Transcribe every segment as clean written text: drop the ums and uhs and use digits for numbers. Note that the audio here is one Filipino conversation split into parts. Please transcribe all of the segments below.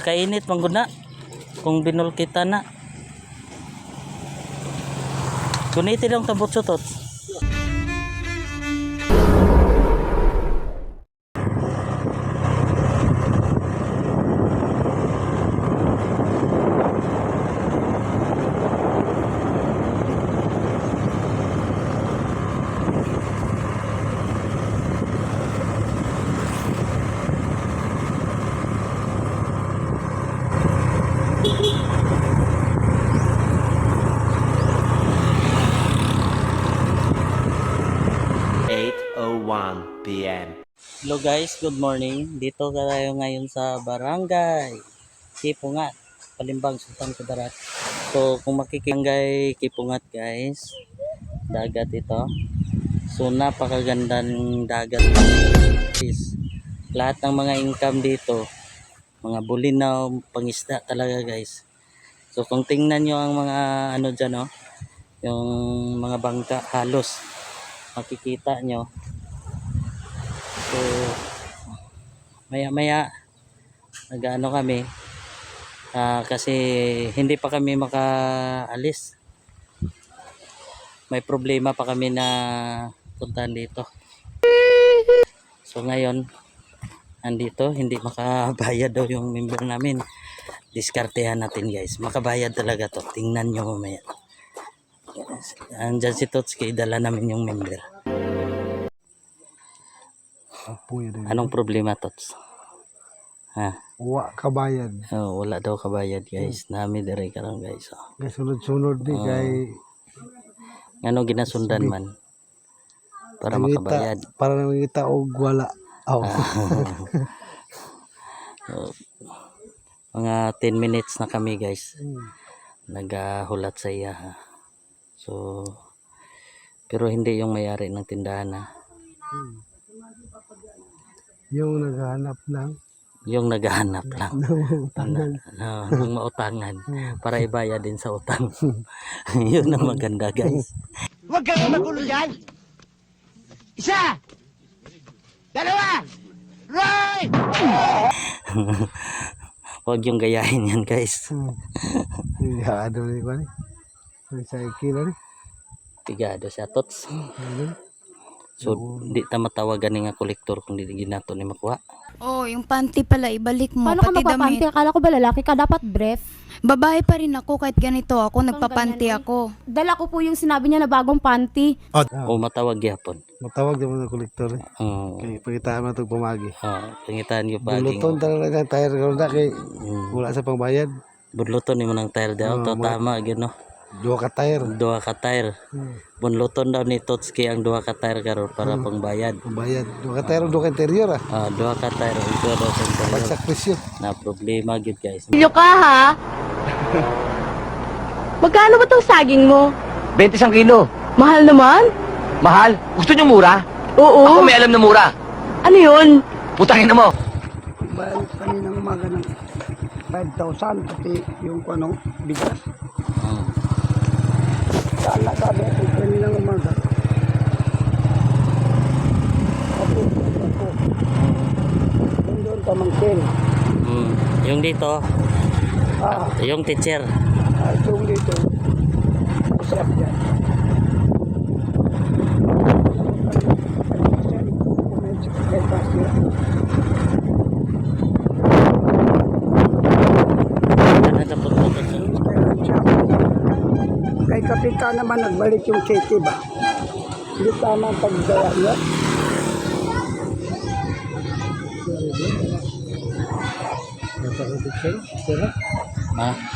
Kainit mangguna kung binul kita na. Kuniti lang tabot sutot. PM. Hello guys, good morning. Dito tayo ngayon sa Barangay Kipungat, Palimbang, Sultan Kudarat. So kung makikingay Kipungat guys, dagat ito. So napakaganda ng dagat. Lahat ng mga income dito, mga bulinaw, pangisda talaga guys. So kung tingnan nyo ang mga ano dyan, no? Yung mga bangka halos makikita nyo. So maya nag-ano kami kasi hindi pa kami makaalis, may problema pa kami na puntahan dito. So ngayon andito, hindi makabayad daw yung member namin. Diskartehan natin guys, makabayad talaga to, tingnan nyo mamaya. Andyan si Totski, dala namin yung member. Anong problema, Tots? Ha? Wa kabayad. Oh, wala daw kabayad guys. Nami dire ka lang guys. Oh. Kay sunod-sunod di kay Ano ginasundan man para makabayad. Para nangita og wala. Oh. So, mga 10 minutes na kami guys. Naghulat sa iya. Ha? So pero hindi yung may-ari ng tindahan ha. Yung naghahanap lang. Yung naghahanap lang. Utangan. Ng mautangan para ibayad din sa utang. Yun ang maganda guys. Huwag kang magulo dyan! Isa! Dalawa! Right! Huwag yung gayahin yan guys. Ano ni ko ni? Sa ikila ni. Tigado siya Tots. So di ta matawagan ni nga kolektor kung di ginato ni makuha. Oh, yung panty pala ibalik mo. Paano ka pati magpapanty? damit. Akala ko ba lalaki ka? Dapat brief. Babae pa rin ako kahit ganito ako. Nagpapanty ganyan, ako. Dala ko po yung sinabi niya na bagong panty. O matawag gyapon. Matawag naman ng kolektor. Mm. Kay pagitaan man tog pamagi. Pangitaan yung paging. Buluton talaga ng tire karon na kay wala sa pangbayad. Budluton ni mo ng tire daw. To tama gino. Duha ka tire. Duha ka tire. Bunluton daw ni Totski ang duha ka tire karon para pangbayad. Pangbayad. Duha ka tire, duha ka interior ah. Duha ka tire ug duha daw sa interior. Bagsak presyo. Na problema gyud guys. Pilyo ka ha? Magkano ba tong saging mo? 20 kilo. Mahal naman? Mahal? Gusto nyo mura? Oo. Ako may alam na mura. Ano yun? Putangin na mo. Bayad kaninang umaga ng 5,000 pati yung ano, bigas. Kala sabi ko kaninang umaga. Ako. Doon pamangkin. Yung dito, yung teacher. Itong dito. Masarap yan. Kay Kapitan naman nagbalik yung city ba? Hindi tama ang paggawa niya.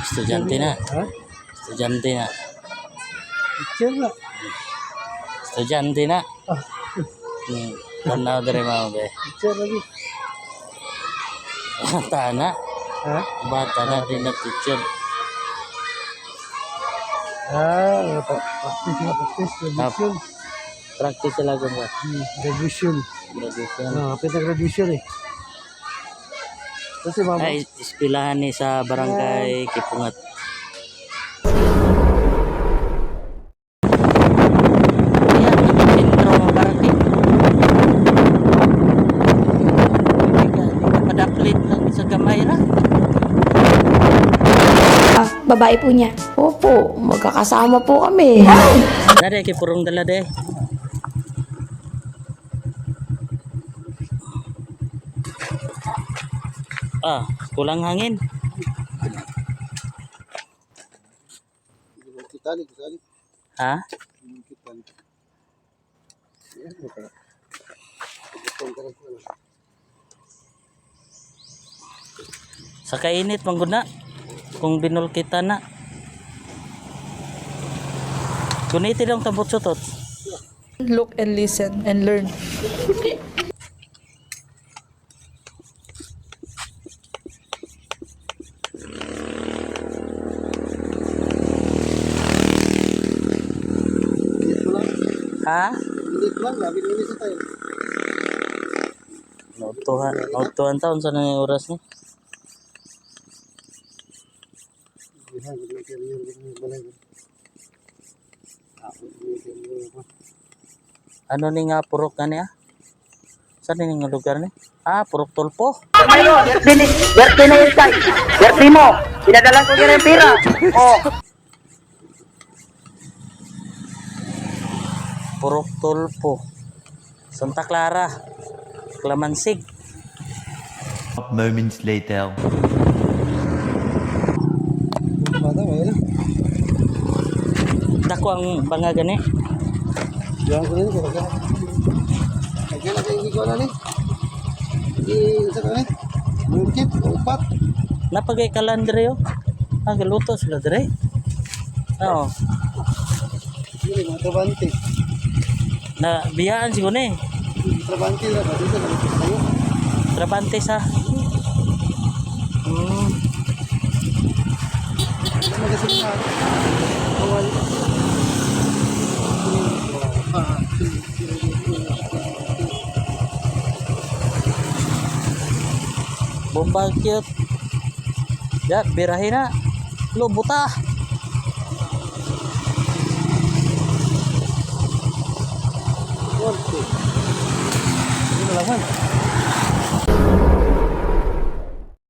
Estudyante na. Ha? Estudyante na. Picture na. Estudyante na. Tanaw dire mga be. Picture lagi. Bata na. Ha? Bata na din na teacher. Practice na practice. Graduation. Practice sila kung ba? Graduation. Graduation. Pinag-graduation eh. Kasi mama. Ay, ispilahan ni sa Barangay Kipungat. Ayan, intro ng barangay. Padaplit lang sa gamay ra. babae po niya? Opo, magkakasama po kami. Dari kay purong dala de. Kulang hangin. Ha? Sa kainit mangguna kung binul kita na. Kuniti lang tabot sutot. Look and listen and learn. Ha? Minit lang, gabi na minit sa tayo. Nautuhan taon sa nang oras ni. Ano ni nga purok ka niya? Saan ni nga lugar ni? Purok Tulpo. Birthday na yun, tay. Birthday mo. Pinadalan ko yung pera. Oh. Purok Tulpo. Santa Clara. Clamansig. Moments later. Dako ang banga gani. Diyan ko rin, kaya kaya na kayo ko na ni. Isa ka ni. Mungkit, upat. Napagay kalandre yo. Galuto sila dire. Oo. Ini mga trabante. Na biyaan siguro ni. Trabante na ba? Dito na tayo. Trabante sa. Magasin na. Awal. Bomba cute. Ya, birahin na. Lo buta. Ini lawan.